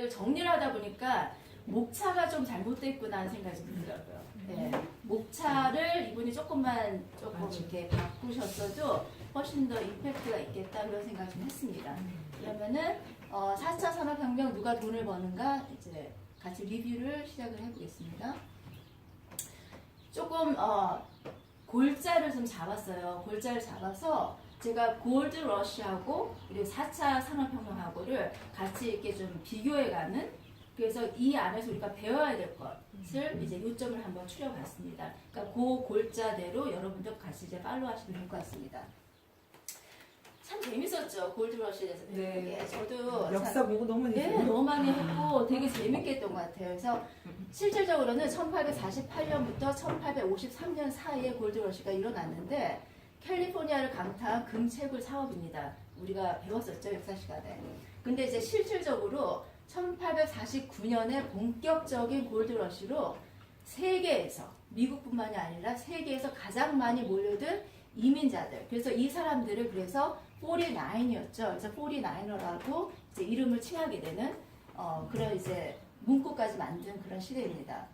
이걸 정리를 하다 보니까 목차가 좀 잘못됐구나 하는 생각이 좀 들더라고요. 네. 목차를 이분이 조금 이렇게 바꾸셨어도 훨씬 더 임팩트가 있겠다 그런 생각을 좀 했습니다. 그러면은 4차 산업혁명 누가 돈을 버는가 이제 같이 리뷰를 시작을 해보겠습니다. 조금 골자를 좀 잡았어요. 골자를 잡아서 제가 골드 러시하고 그리고 4차 산업혁명하고를 같이 이렇게 좀 비교해가는, 그래서 이 안에서 우리가 배워야 될 것을 이제 요점을 한번 추려봤습니다. 그러니까 그 골자대로 여러분들 같이 이제 팔로우 하시면 될 것 같습니다. 참 재밌었죠. 골드러시에 대해서 배우는 게. 저도 역사 보고 너무 너무 많이 했고 되게 재밌게 했던 것 같아요. 그래서 실질적으로는 1848년부터 1853년 사이에 골드러시가 일어났는데 캘리포니아를 강타한 금채굴 사업입니다. 우리가 배웠었죠, 역사 시간에. 근데 이제 실질적으로 1849년에 본격적인 골드러시로 세계에서, 미국뿐만이 아니라 세계에서 가장 많이 몰려든 이민자들, 그래서 이 사람들을 그래서 49이었죠. 그래서 49어라고 이제 이름을 칭하게 되는 그런 이제 문구까지 만든 그런 시대입니다.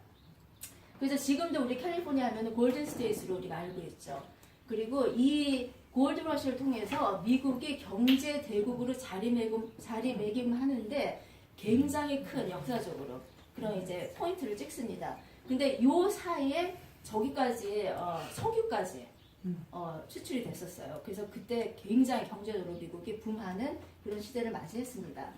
그래서 지금도 우리 캘리포니아 하면 골든 스테이트로 우리가 알고 있죠. 그리고 이 골드러시를 통해서 미국이 경제 대국으로 자리매김하는데 굉장히 큰 역사적으로 그런 이제 포인트를 찍습니다. 근데 요 사이에 저기까지 석유까지 추출이 됐었어요. 그래서 그때 굉장히 경제적으로 미국이 붐하는 그런 시대를 맞이했습니다.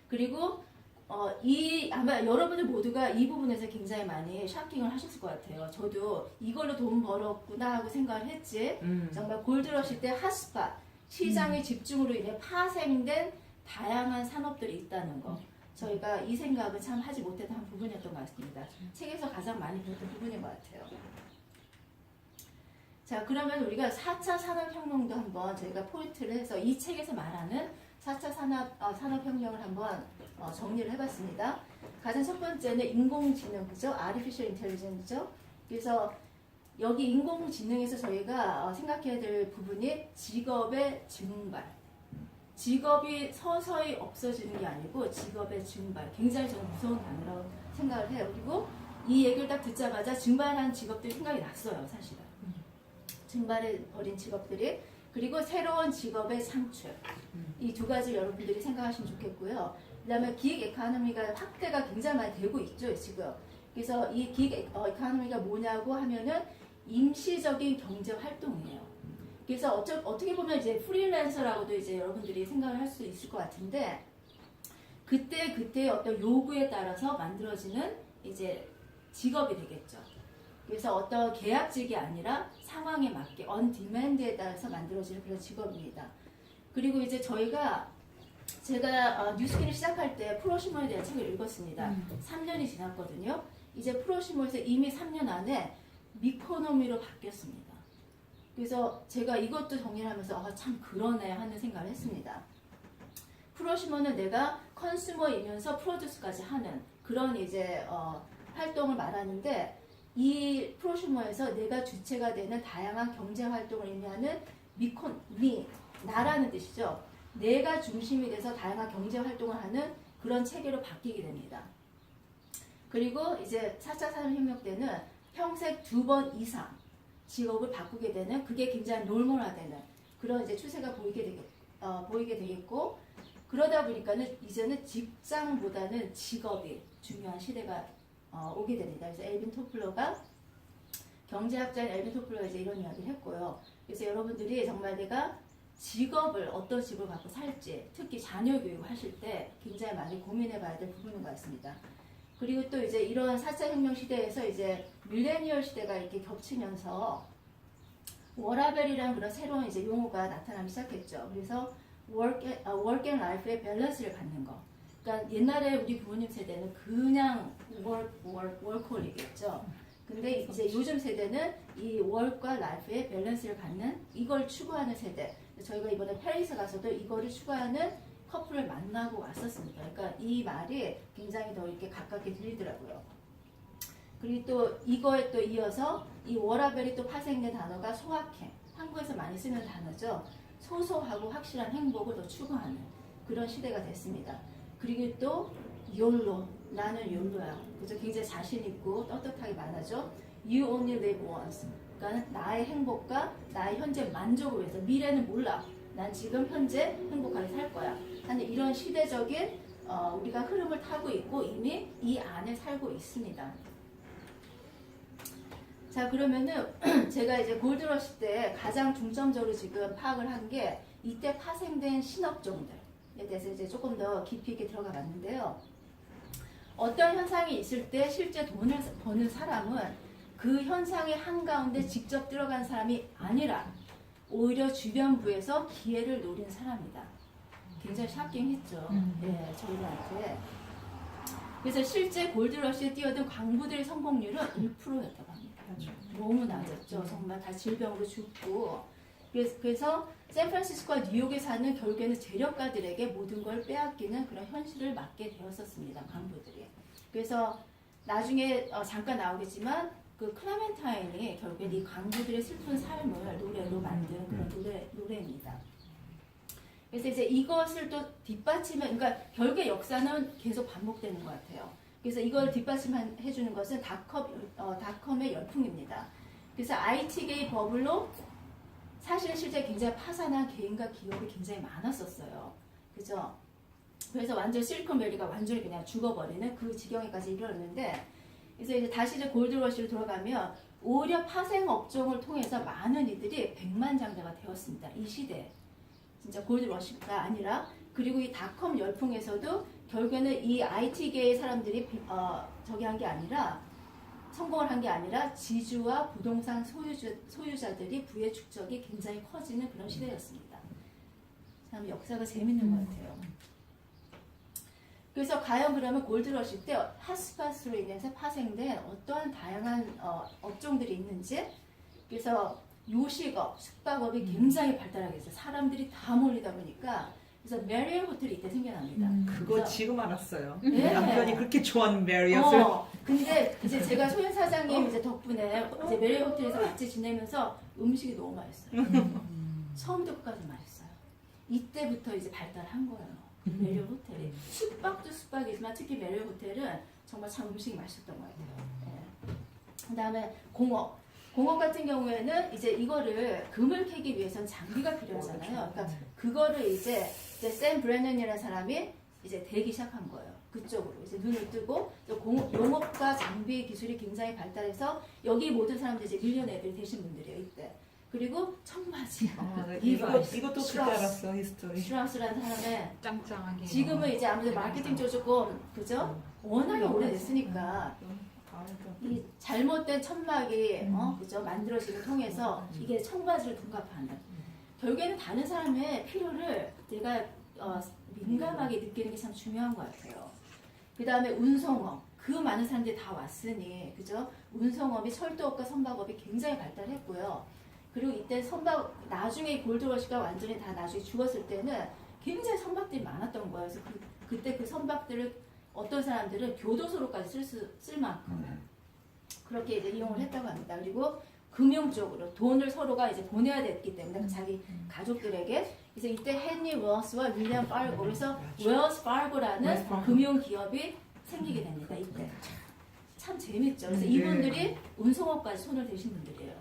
그리고 아마 여러분들 모두가 이 부분에서 굉장히 많이 샤킹을 하셨을 것 같아요. 저도 이걸로 돈 벌었구나 하고 생각을 했지. 정말 골드러시 때 핫스팟, 시장의 집중으로 인해 파생된 다양한 산업들이 있다는 거. 저희가 이 생각은 참 하지 못했던 한 부분이었던 것 같습니다. 책에서 가장 많이 배웠던 부분인 것 같아요. 자, 그러면 우리가 4차 산업혁명도 한번 저희가 포인트를 해서 이 책에서 말하는 4차 산업혁명을 한번 정리를 해봤습니다. 가장 첫 번째는 인공지능이죠. Artificial Intelligence죠. 그래서 여기 인공지능에서 저희가 생각해야 될 부분이 직업의 증발. 직업이 서서히 없어지는 게 아니고 직업의 증발. 굉장히 저는 무서운 단어라고 생각을 해요. 그리고 이 얘기를 딱 듣자마자 증발한 직업들이 생각이 났어요, 사실은. 증발해 버린 직업들이. 그리고 새로운 직업의 창출. 이 두 가지 여러분들이 생각하시면 좋겠고요. 그 다음에 기획 에코노미가 확대가 굉장히 많이 되고 있죠, 지금. 그래서 이 기획 에코노미가 뭐냐고 하면은 임시적인 경제 활동이에요. 그래서 어떻게 보면 이제 프리랜서라고도 이제 여러분들이 생각을 할 수 있을 것 같은데, 그때 어떤 요구에 따라서 만들어지는 이제 직업이 되겠죠. 그래서 어떤 계약직이 아니라 상황에 맞게 언디맨드에 따라서 만들어지는 그런 직업입니다. 그리고 이제 제가 뉴스킨을 시작할 때 프로시머에 대한 책을 읽었습니다. 3년이 지났거든요. 이제 프로시머에서 이미 3년 안에 미코노미로 바뀌었습니다. 그래서 제가 이것도 정리를 하면서 참 그러네 하는 생각을 했습니다. 프로시머는 내가 컨슈머이면서 프로듀스까지 하는 그런 이제 활동을 말하는데, 이 프로슈머에서 내가 주체가 되는 다양한 경제 활동을 의미하는 나라는 뜻이죠. 내가 중심이 돼서 다양한 경제 활동을 하는 그런 체계로 바뀌게 됩니다. 그리고 이제 4차 산업혁명 때는 평생 2번 이상 직업을 바꾸게 되는, 그게 굉장히 놀몰화되는 그런 이제 추세가 보이게 되겠고, 그러다 보니까는 이제는 직장보다는 직업이 중요한 시대가 오게 됩니다. 그래서 경제학자인 엘빈 토플러가 이제 이런 이야기를 했고요. 그래서 여러분들이 정말 내가 어떤 직업을 갖고 살지, 특히 자녀 교육 하실 때 굉장히 많이 고민해 봐야 될 부분인 것 같습니다. 그리고 또 이제 이런 4차 혁명 시대에서 이제 밀레니얼 시대가 이렇게 겹치면서 워라벨이라는 그런 새로운 이제 용어가 나타나기 시작했죠. 그래서 work and life의 밸런스를 갖는 거. 그러니까 옛날에 우리 부모님 세대는 그냥 work홀릭이었죠. 근데 이제 요즘 세대는 이 work과 life의 밸런스를 갖는, 이걸 추구하는 세대. 저희가 이번에 페리스 가서도 이거를 추구하는 커플을 만나고 왔었습니다. 그러니까 이 말이 굉장히 더 이렇게 가깝게 들리더라고요. 그리고 또 이거에 또 이어서 이 워라벨이 또 파생된 단어가 소확행. 한국에서 많이 쓰는 단어죠. 소소하고 확실한 행복을 더 추구하는 그런 시대가 됐습니다. 그리고 또 YOLO, 나는 YOLO야. 그죠? 굉장히 자신 있고 떳떳하게 말하죠. You only live once. 그러니까 나의 행복과 나의 현재 만족을 위해서 미래는 몰라. 난 지금 현재 행복하게 살 거야. 하는 이런 시대적인 우리가 흐름을 타고 있고 이미 이 안에 살고 있습니다. 자, 그러면은 제가 이제 골드러시 때 가장 중점적으로 지금 파악을 한 게 이때 파생된 신업종들에 대해서 이제 조금 더 깊이 있게 들어가 봤는데요. 어떤 현상이 있을 때 실제 돈을 버는 사람은 그 현상의 한가운데 직접 들어간 사람이 아니라 오히려 주변부에서 기회를 노린 사람이다. 굉장히 샤킹했죠. 예, 저희한테. 그래서 실제 골드러시에 뛰어든 광부들의 성공률은 1%였다고 합니다. 너무 낮았죠. 정말 다 질병으로 죽고. 그래서 샌프란시스코와 뉴욕에 사는 결국에는 재력가들에게 모든 걸 빼앗기는 그런 현실을 맞게 되었었습니다. 광부들이. 그래서 나중에 잠깐 나오겠지만 그 클레멘타인이 결국엔 이 광부들의 슬픈 삶을 노래로 만든 그런 노래입니다. 그래서 이제 이것을 또 뒷받침해, 그러니까 결국에 역사는 계속 반복되는 것 같아요. 그래서 이걸 뒷받침해주는 것은 닷컴의 열풍입니다. 그래서 IT계의 버블로 사실 실제 굉장히 파산한 개인과 기업이 굉장히 많았었어요. 그죠? 그래서 완전 실리콘밸리가 완전히 그냥 죽어버리는 그 지경에까지 이르렀는데, 그래서 이제 다시 이제 골드러시로 돌아가면 오히려 파생 업종을 통해서 많은 이들이 백만장자가 되었습니다. 이 시대에. 진짜 골드러시가 아니라, 그리고 이 닷컴 열풍에서도 결국에는 이 IT계의 사람들이 저기 한 게 아니라, 성공을 한 게 아니라 지주와 부동산 소유자들이 부의 축적이 굉장히 커지는 그런 시대였습니다. 참 역사가 재밌는 것 같아요. 그래서 과연 그러면 골드러시 때 핫스팟으로 인해서 파생된 어떠한 다양한 업종들이 있는지, 그래서 요식업, 숙박업이 굉장히 발달하게 됐어요. 사람들이 다 몰리다 보니까. 그래서 메리얼 호텔이 이때 생겨납니다. 그거 지금 알았어요. 네. 남편이 그렇게 좋아하는 메리엇을. 근데 이제 제가 소연 사장님 이제 덕분에 이제 메리얼 호텔에서 같이 지내면서 음식이 너무 맛있어요. 처음부터 끝까지 맛있어요. 이때부터 이제 발달한 거예요. 메리얼 호텔이. 숙박도 숙박이지만 특히 메리얼 호텔은 정말 참 음식이 맛있었던 것 같아요. 네. 그다음에 공업 같은 경우에는 이제 이거를 금을 캐기 위해서는 장비가 필요하잖아요. 그러니까 그거를 이제 샘 브레넌이라는 사람이 이제 대기 시작한 거예요. 그쪽으로 이제 눈을 뜨고 농업과 장비 기술이 굉장히 발달해서 여기 모든 사람들이 이제 밀리언애들이 되신 분들이에요 이때. 그리고 청바지. 이것도 그때 알았어 히스토리. 슈라우스라는 사람의 짱짱하게. 지금은 이제 아무래도 마케팅 쪽 조금 그죠? 워낙에 오래됐으니까. 이 잘못된 천막이 그죠? 만들어지를 통해서 이게 청바지를 둔갑한다. 결국에는 다른 사람의 필요를 내가 민감하게 느끼는 게 참 중요한 것 같아요. 그 다음에 운송업, 그 많은 사람들이 다 왔으니 그죠? 운송업이 철도업과 선박업이 굉장히 발달했고요. 그리고 이때 나중에 골드러시가 완전히 다 나중에 죽었을 때는 굉장히 선박들이 많았던 거예요. 그래서 그때 그 선박들을 어떤 사람들은 교도소로까지 쓸 만큼 그렇게 이제 이용을 했다고 합니다. 그리고 금융 쪽으로 돈을 서로가 이제 보내야 됐기 때문에 자기 가족들에게. 그래서 이때 헨리 웰스와 윌리엄 파고, 그래서 웰스 파고라는 금융 기업이 생기게 됩니다. 이때 참 재밌죠. 그래서 이분들이 운송업까지 손을 대신 분들이에요.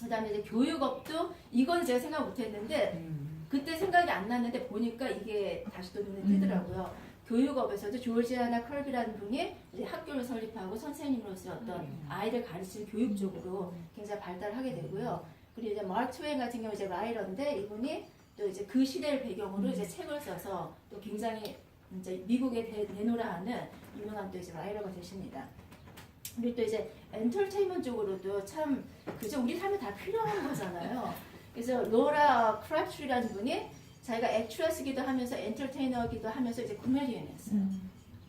그다음에 이제 교육업도 이건 제가 생각 못했는데 그때 생각이 안 났는데 보니까 이게 다시 또 눈에 띄더라고요. 교육업에서도 조지아나 컬비라는 분이 이제 학교를 설립하고 선생님으로서 어떤 아이들 가르치는 교육 쪽으로 굉장히 발달하게 되고요. 그리고 이제 마크 트웨인 같은 경우 이제 라이터인데 이분이 또 이제 그 시대를 배경으로 이제 책을 써서 또 굉장히 이제 미국에 내노라하는 유명한 또 이제 라이터가 되십니다. 그리고 또 이제 엔터테인먼트 쪽으로도 참 그죠? 우리 삶에 다 필요한 거잖아요. 그래서 로라 크랩트리라는 분이 자기가 액트레스기도 하면서 엔터테이너기도 하면서 이제 코미디언이었어요.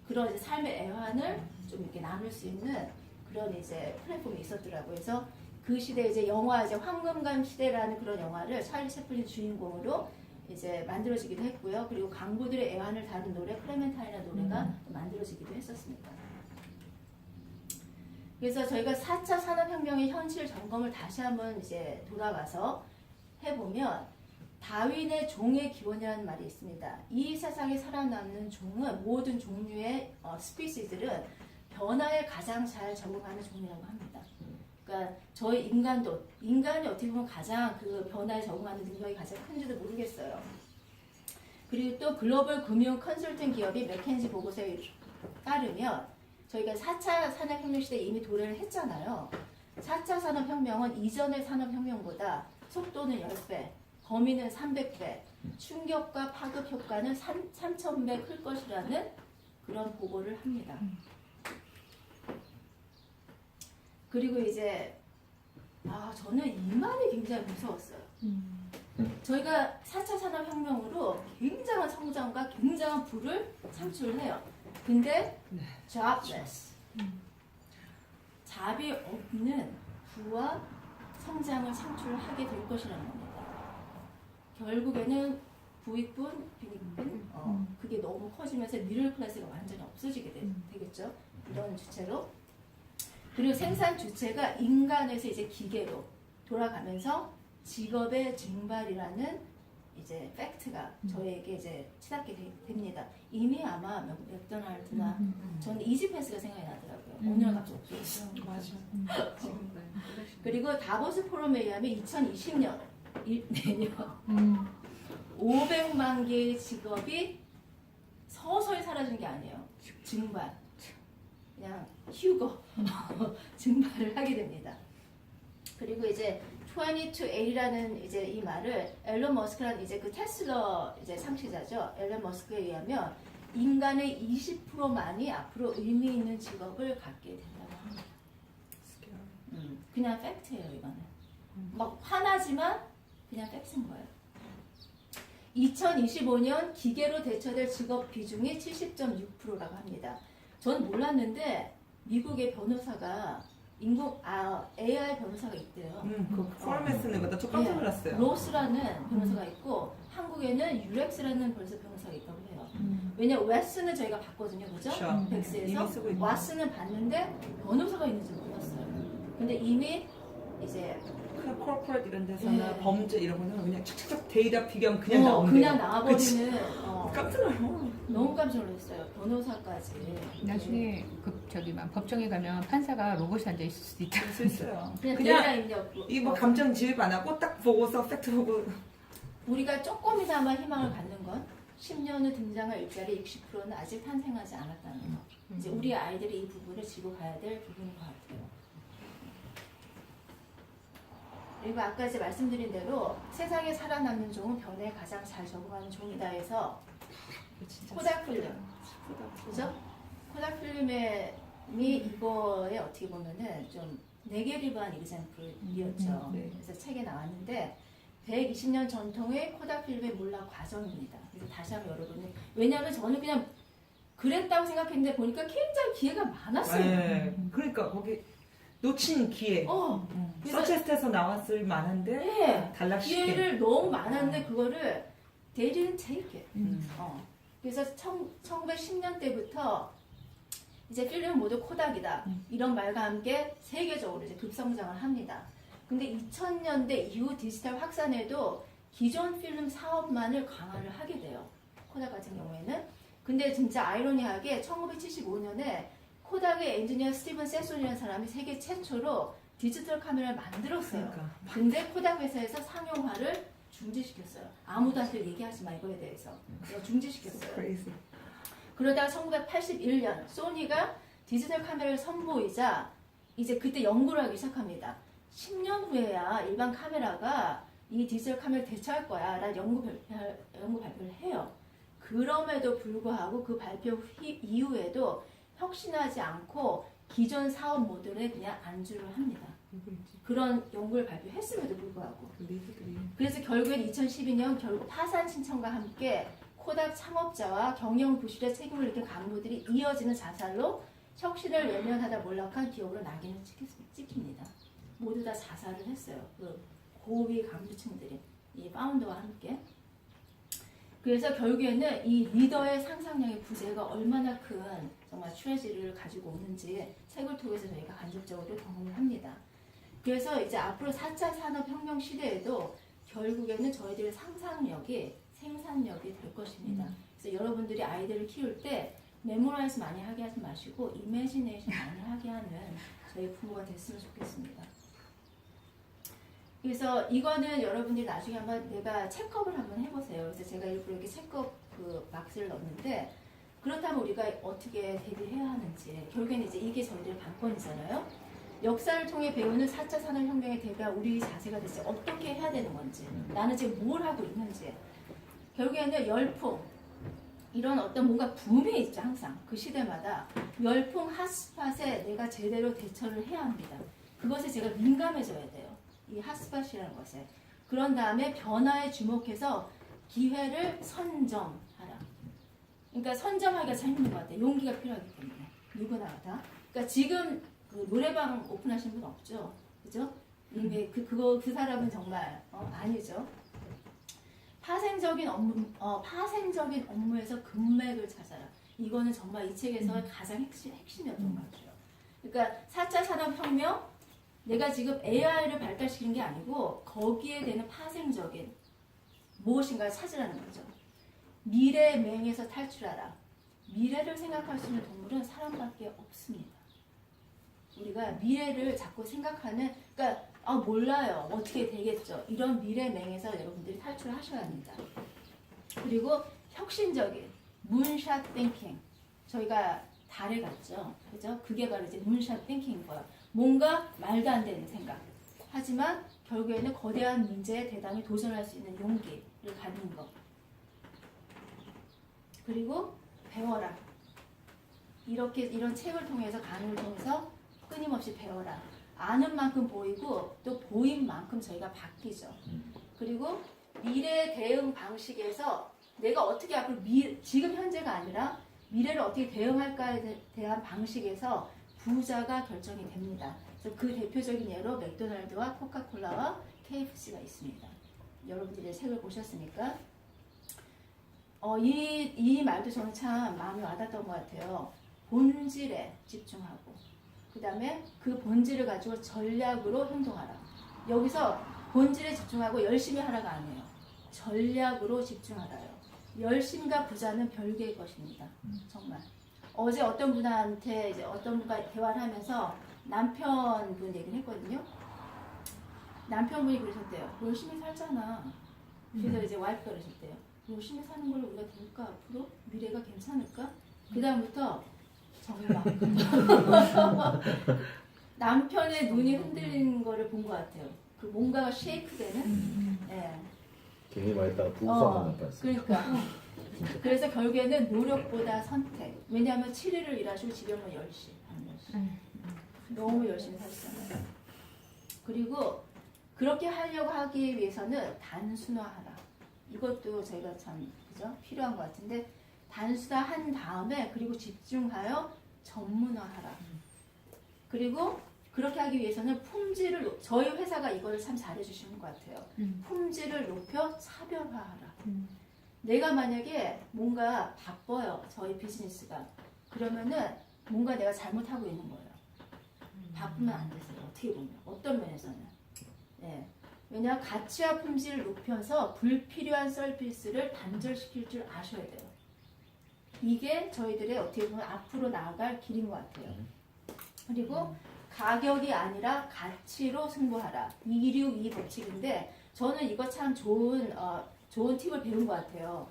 그런 이제 삶의 애환을 좀 이렇게 나눌 수 있는 그런 이제 플랫폼이 있었더라고요. 그래서 그 시대 이제 영화 이제 황금감 시대라는 그런 영화를 찰리 채플린 주인공으로 이제 만들어지기도 했고요. 그리고 강부들의 애환을 다룬 노래 클레멘타인이라는 노래가 만들어지기도 했었습니다. 그래서 저희가 4차 산업혁명의 현실 점검을 다시 한번 이제 돌아가서 해보면 다윈의 종의 기원이라는 말이 있습니다. 이 세상에 살아남는 종은 모든 종류의 스피시들은 변화에 가장 잘 적응하는 종이라고 합니다. 그러니까 저희 인간이 어떻게 보면 가장 그 변화에 적응하는 능력이 가장 큰지도 모르겠어요. 그리고 또 글로벌 금융 컨설팅 기업이 맥켄지 보고서에 따르면 저희가 4차 산업혁명 시대에 이미 도래를 했잖아요. 4차 산업혁명은 이전의 산업혁명보다 속도는 10배, 범위는 300배, 충격과 파급 효과는 3000배 클 것이라는 그런 보고를 합니다. 그리고 이제 저는 이 말이 굉장히 무서웠어요. 저희가 4차 산업혁명으로 굉장한 성장과 굉장한 부를 창출해요. 근데 jobless, 잡이 없는 부와 성장을 창출하게 될 것이라는 겁니다. 결국에는 부익분, 빈익분, 그게 너무 커지면서 미들 클래스가 완전히 없어지게 되겠죠. 이런 주체로. 그리고 생산 주체가 인간에서 이제 기계로 돌아가면서 직업의 증발이라는 이제 팩트가 저에게 이제 치닫게 됩니다. 이미 아마 맥도날드나 저는 이지패스가 생각이 나더라고요. 오늘 갑자기 없어졌어요. 맞아. 그리고 다보스 포럼에 의하면 2020년 내년 500만 개의 직업이 서서히 사라진 게 아니에요. 증발. 그냥 휴거 증발을 하게 됩니다. 그리고 이제 22A라는 이제 이 말을 앨런 머스크라는 이제 그 테슬라 이제 창시자죠. 앨런 머스크에 의하면 인간의 20%만이 앞으로 의미 있는 직업을 갖게 된다고 합니다. 그냥 팩트예요, 이거는. 막 화나지만 그냥 팩트인 거예요. 2025년 기계로 대처될 직업 비중이 70.6%라고 합니다. 전 몰랐는데 미국의 변호사가 AI 변호사가 있대요. 그 포럼에 쓰는 거다. 저 깜짝 놀랐어요. 로스라는 변호사가 있고 한국에는 유렉스라는 변호사가 있다고 해요. 왜냐면 웨스는 저희가 봤거든요, 그죠? 그렇죠. 백스에서 이미 쓰고 있는. 와스는 봤는데 변호사가 있는지 몰랐어요. 근데 이미 이제 그냥 코퍼레이트 이런 데서나 네. 범죄 이런 거는 그냥 착착착 데이터 비교하면 그냥 나오는데 그냥 나와버리는 깜짝 놀랐어. 너무 깜짝 놀랐어요. 변호사까지. 나중에 막 법정에 가면 판사가 로봇이 앉아 있을 수도 있다. 그럴 수 있어요. 그냥 그냥 입력. 이 뭐 감정 지입 안 하고 딱 보고서 팩트 보고 우리가 조금이나마 희망을 갖는 건 10년 후 등장할 일자리 60%는 아직 탄생하지 않았다는 거. 이제 우리 아이들이 이 부분을 쥐고 가야 될 부분인 것 같아요. 그리고 아까 이제 말씀드린 대로 세상에 살아남는 종은 변화에 가장 잘 적응하는 종이다 해서 코닥 필름, 그죠? 코닥 필름이 이거에 어떻게 보면은 좀 네게티브한 이그샘플이었죠. 네. 그래서 책에 나왔는데 120년 전통의 코닥 필름의 몰락 과정입니다. 그래서 다시 한번 여러분이 왜냐하면 저는 그냥 그랬다고 생각했는데 보니까 굉장히 기회가 많았어요. 네. 그러니까 거기 놓친 기회. 그래서 서체스트에서 나왔을 만한데 네, 단락시켜. 기회를 너무 많았는데 그거를 they didn't take it. 음. 그래서 1910년대부터 이제 필름은 모두 코닥이다. 이런 말과 함께 세계적으로 이제 급성장을 합니다. 근데 2000년대 이후 디지털 확산에도 기존 필름 사업만을 강화를 하게 돼요. 코닥 같은 경우에는. 근데 진짜 아이러니하게 1975년에 코닥의 엔지니어 스티븐 세손이라는 사람이 세계 최초로 디지털 카메라를 만들었어요. 그러니까. 근데 코닥 회사에서 상용화를 중지시켰어요. 아무도 한테 얘기하지 마 이거에 대해서. 중지시켰어요. Crazy. 그러다가 1981년 소니가 디지털 카메라를 선보이자 이제 그때 연구를 하기 시작합니다. 10년 후에야 일반 카메라가 이 디지털 카메라를 대체할 거야 라는 연구 발표를 해요. 그럼에도 불구하고 그 발표 이후에도 혁신하지 않고 기존 사업 모델에 그냥 안주를 합니다. 그런 연구를 발표했음에도 불구하고. 그래서 결국엔 2012년 결국 파산 신청과 함께 코닥 창업자와 경영 부실의 책임을 느낀 간부들이 이어지는 자살로 혁신을 외면하다 몰락한 기업으로 낙인을 찍힙니다. 모두 다 자살을 했어요. 그 고위 간부층들이 이 파운더와 함께. 그래서 결국에는 이 리더의 상상력의 부재가 얼마나 큰 정말 트레지를 가지고 오는지 책을 통해서 저희가 간접적으로 경험을 합니다. 그래서 이제 앞으로 4차 산업혁명 시대에도 결국에는 저희들의 상상력이 생산력이 될 것입니다. 그래서 여러분들이 아이들을 키울 때 메모라이즈 많이 하게 하지 마시고 이미지네이션 많이 하게 하는 저희 부모가 됐으면 좋겠습니다. 그래서 이거는 여러분들이 나중에 한번 내가 체크업을 한번 해보세요. 그래서 제가 일부러 이렇게 체크업 그 박스를 넣었는데 그렇다면 우리가 어떻게 대비해야 하는지 결국에는 이제 이게 저희들의 관건이잖아요. 역사를 통해 배우는 4차 산업혁명에 대비한 우리 자세가 대체 어떻게 해야 되는 건지 나는 지금 뭘 하고 있는지 결국에는 열풍 이런 어떤 뭔가 붐이 있죠. 항상 그 시대마다 열풍 핫스팟에 내가 제대로 대처를 해야 합니다. 그것에 제가 민감해져야 돼요. 이 핫스팟이라는 것에. 그런 다음에 변화에 주목해서 기회를 선점하라. 그러니까 선점하기가 참 힘든 것 같아요. 용기가 필요하기 때문에. 누구나 다. 그러니까 지금 그 노래방 오픈하신 분 없죠? 그죠? 이미 그 사람은 정말 아니죠. 파생적인 업무에서 금맥을 찾아라. 이거는 정말 이 책에서 가장 핵심이었던 것 같아요. 그러니까 4차 산업혁명, 내가 지금 AI를 발달시키는 게 아니고 거기에 되는 파생적인 무엇인가를 찾으라는 거죠. 미래 맹에서 탈출하라. 미래를 생각할 수 있는 동물은 사람밖에 없습니다. 우리가 미래를 자꾸 생각하는, 그러니까 몰라요. 어떻게 되겠죠. 이런 미래 맹에서 여러분들이 탈출하셔야 합니다. 그리고 혁신적인 문샷 띵킹. 저희가 달에 갔죠. 그죠? 그게 바로 이제 문샷 띵킹인 거예요. 뭔가 말도 안 되는 생각. 하지만 결국에는 거대한 문제에 대담히 도전할 수 있는 용기를 갖는 것. 그리고 배워라. 이런 책을 통해서 강의를 통해서 끊임없이 배워라. 아는 만큼 보이고 또 보인 만큼 저희가 바뀌죠. 그리고 미래 대응 방식에서 내가 어떻게 앞으로 지금 현재가 아니라 미래를 어떻게 대응할까에 대한 방식에서 부자가 결정이 됩니다. 그래서 그 대표적인 예로 맥도날드와 코카콜라와 KFC가 있습니다. 여러분들이 책을 보셨으니까 이 말도 저는 참 마음에 와닿았던 것 같아요. 본질에 집중하고 그 다음에 그 본질을 가지고 전략으로 행동하라. 여기서 본질에 집중하고 열심히 하라가 아니에요. 전략으로 집중하라요. 열심과 부자는 별개의 것입니다. 정말. 어제 어떤 분한테 이제 어떤 분과 대화를 하면서 남편분 얘기를 했거든요. 남편분이 그러셨대요. 열심히 살잖아. 그래서 이제 와이프가 그러셨대요. 열심히 사는 걸로 우리가 될까 앞으로? 미래가 괜찮을까? 그 다음부터 정말 남편의 눈이 흔들리는 거를 본 것 같아요. 그 뭔가가 쉐이크되는. 예. 괜히 말했다가 부부싸움 날 뻔했어. 그러니까. 그래서 결국에는 노력보다 선택. 왜냐하면 7일을 일하시고 집에 오면 10시, 밤 10시. 너무 열심히 사시잖아요. 그리고 그렇게 하려고 하기 위해서는 단순화하라. 이것도 저희가 참 그죠? 필요한 것 같은데 단순화한 다음에 그리고 집중하여 전문화하라. 그리고 그렇게 하기 위해서는 품질을 저희 회사가 이거를 참 잘해주시는 것 같아요. 품질을 높여 차별화하라. 내가 만약에 뭔가 바빠요. 저희 비즈니스가. 그러면은 뭔가 내가 잘못하고 있는 거예요. 바쁘면 안 되세요. 어떻게 보면. 어떤 면에서는. 네. 왜냐 가치와 품질을 높여서 불필요한 서비스를 단절시킬 줄 아셔야 돼요. 이게 저희들의 어떻게 보면 앞으로 나아갈 길인 것 같아요. 그리고 가격이 아니라 가치로 승부하라. 262 법칙인데 저는 이거 참 좋은 팁을 배운 것 같아요.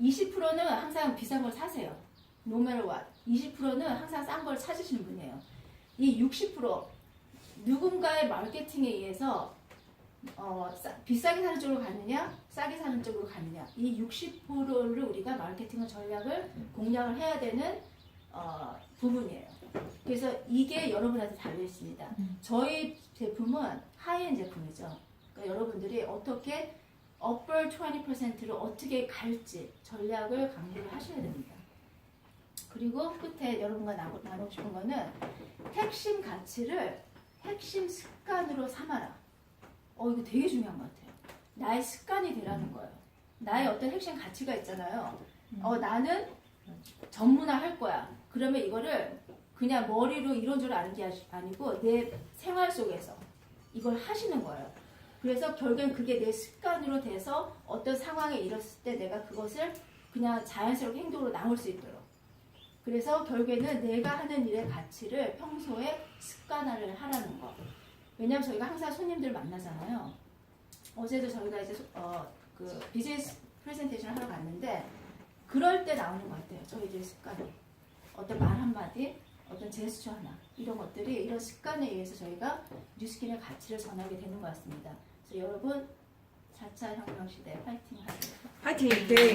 20%는 항상 비싼 걸 사세요. No matter what. 20%는 항상 싼 걸 찾으시는 분이에요. 이 60% 누군가의 마케팅에 의해서 비싸게 사는 쪽으로 가느냐 싸게 사는 쪽으로 가느냐 이 60%를 우리가 마케팅의 전략을 공략을 해야 되는 부분이에요. 그래서 이게 여러분한테 달려 있습니다. 저희 제품은 하이엔드 제품이죠. 그러니까 여러분들이 어떻게 upper 20%를 어떻게 갈지 전략을 강구를 하셔야 됩니다. 그리고 끝에 여러분과 나누고 싶은 거는 핵심 가치를 핵심 습관으로 삼아라. 이거 되게 중요한 것 같아요. 나의 습관이 되라는 거예요. 나의 어떤 핵심 가치가 있잖아요. 나는 전문화 할 거야. 그러면 이거를 그냥 머리로 이런 줄 아는 게 아니고 내 생활 속에서 이걸 하시는 거예요. 그래서 결국엔 그게 내 습관으로 돼서 어떤 상황에 이뤘을 때 내가 그것을 그냥 자연스럽게 행동으로 나올 수 있도록. 그래서 결국에는 내가 하는 일의 가치를 평소에 습관화를 하라는 거. 왜냐하면 저희가 항상 손님들 만나잖아요. 어제도 저희가 이제 그 비즈니스 프레젠테이션을 하러 갔는데 그럴 때 나오는 것 같아요. 저희들의 습관이. 어떤 말 한마디, 어떤 제스처 하나 이런 것들이 이런 습관에 의해서 저희가 뉴스킨의 가치를 전하게 되는 것 같습니다. 그래서 여러분 4차 혁명 시대 파이팅 하세요. 파이팅! 네.